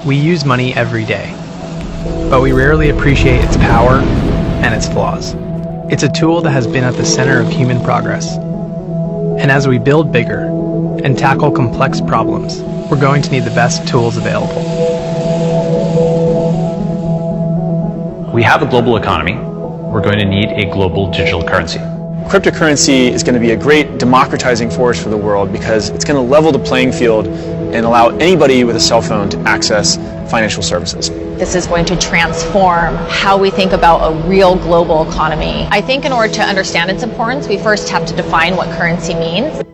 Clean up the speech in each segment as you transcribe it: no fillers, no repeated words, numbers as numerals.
We use money every day, but we rarely appreciate its power and its flaws. It's a tool that has been at the center of human progress. And as we build bigger and tackle complex problems, we're going to need the best tools available. We have a global economy. We're going to need a global digital currency. Cryptocurrency is going to be a great democratizing force for the world because it's going to level the playing field and allow anybody with a cell phone to access financial services. This is going to transform how we think about a real global economy. I think in order to understand its importance, we first have to define what currency means.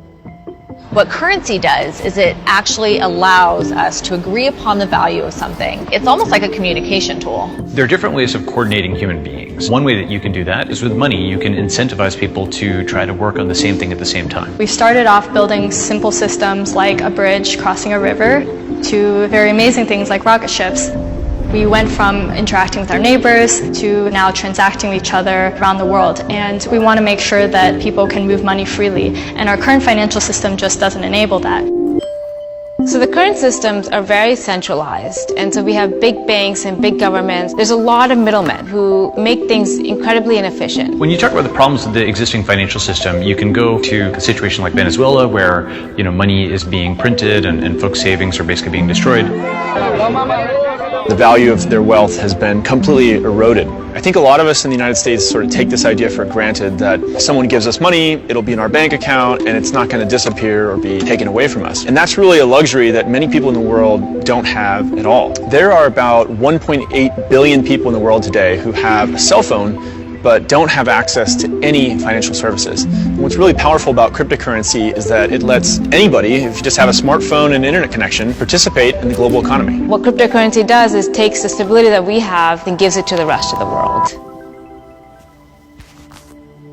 What currency does is it actually allows us to agree upon the value of something. It's almost like a communication tool. There are different ways of coordinating human beings. One way that you can do that is with money. You can incentivize people to try to work on the same thing at the same time. We started off building simple systems like a bridge crossing a river to very amazing things like rocket ships. We went from interacting with our neighbors to now transacting with each other around the world. And we want to make sure that people can move money freely. And our current financial system just doesn't enable that. So the current systems are very centralized, and so we have big banks and big governments. There's a lot of middlemen who make things incredibly inefficient. When you talk about the problems of the existing financial system, you can go to a situation like Venezuela where money is being printed and folks' savings are basically being destroyed. The value of their wealth has been completely eroded. I think a lot of us in the United States sort of take this idea for granted that if someone gives us money, it'll be in our bank account and it's not going to disappear or be taken away from us. And that's really a luxury that many people in the world don't have at all. There are about 1.8 billion people in the world today who have a cell phone but don't have access to any financial services. And what's really powerful about cryptocurrency is that it lets anybody, if you just have a smartphone and internet connection, participate in the global economy. What cryptocurrency does is takes the stability that we have and gives it to the rest of the world.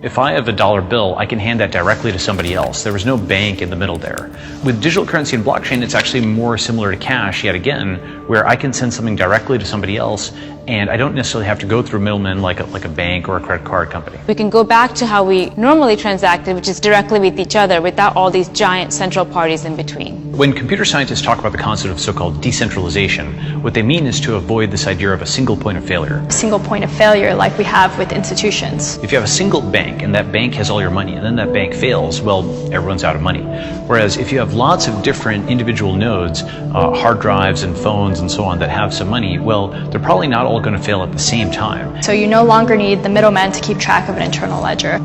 If I have a dollar bill, I can hand that directly to somebody else. There was no bank in the middle there. With digital currency and blockchain, it's actually more similar to cash, yet again, where I can send something directly to somebody else, and I don't necessarily have to go through middlemen like a bank or a credit card company. We can go back to how we normally transacted, which is directly with each other without all these giant central parties in between. When computer scientists talk about the concept of so-called decentralization, what they mean is to avoid this idea of a single point of failure. A single point of failure like we have with institutions. If you have a single bank and that bank has all your money and then that bank fails, well, everyone's out of money. Whereas if you have lots of different individual nodes, hard drives and phones and so on that have some money, well, they're probably not all going to fail at the same time. So you no longer need the middleman to keep track of an internal ledger.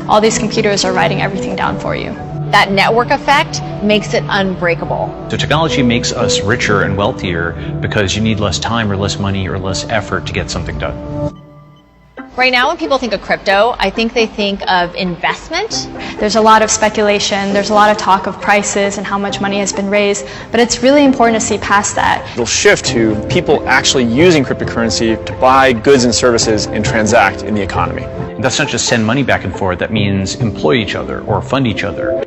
All these computers are writing everything down for you. That network effect makes it unbreakable. So technology makes us richer and wealthier because you need less time or less money or less effort to get something done. Right now, when people think of crypto, I think they think of investment. There's a lot of speculation, there's a lot of talk of prices and how much money has been raised, but it's really important to see past that. It'll shift to people actually using cryptocurrency to buy goods and services and transact in the economy. And that's not just send money back and forth, that means employ each other or fund each other.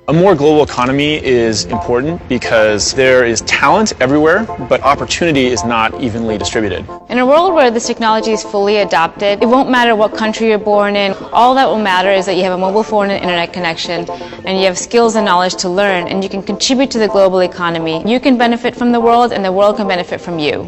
A more global economy is important because there is talent everywhere, but opportunity is not evenly distributed. In a world where this technology is fully adopted, it won't matter what country you're born in. All that will matter is that you have a mobile phone and internet connection, and you have skills and knowledge to learn, and you can contribute to the global economy. You can benefit from the world, and the world can benefit from you.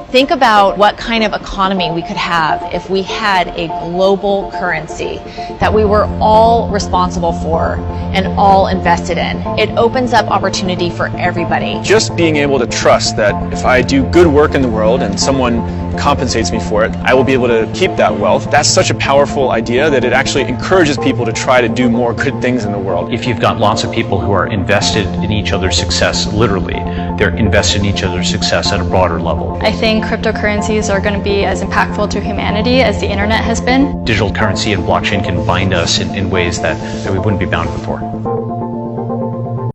Think about what kind of economy we could have if we had a global currency that we were all responsible for and all invested in. It opens up opportunity for everybody. Just being able to trust that if I do good work in the world and someone compensates me for it, I will be able to keep that wealth. That's such a powerful idea that it actually encourages people to try to do more good things in the world. If you've got lots of people who are invested in each other's success, literally, they're invested in each other's success at a broader level. I think cryptocurrencies are going to be as impactful to humanity as the internet has been. Digital currency and blockchain can bind us in ways that we wouldn't be bound before.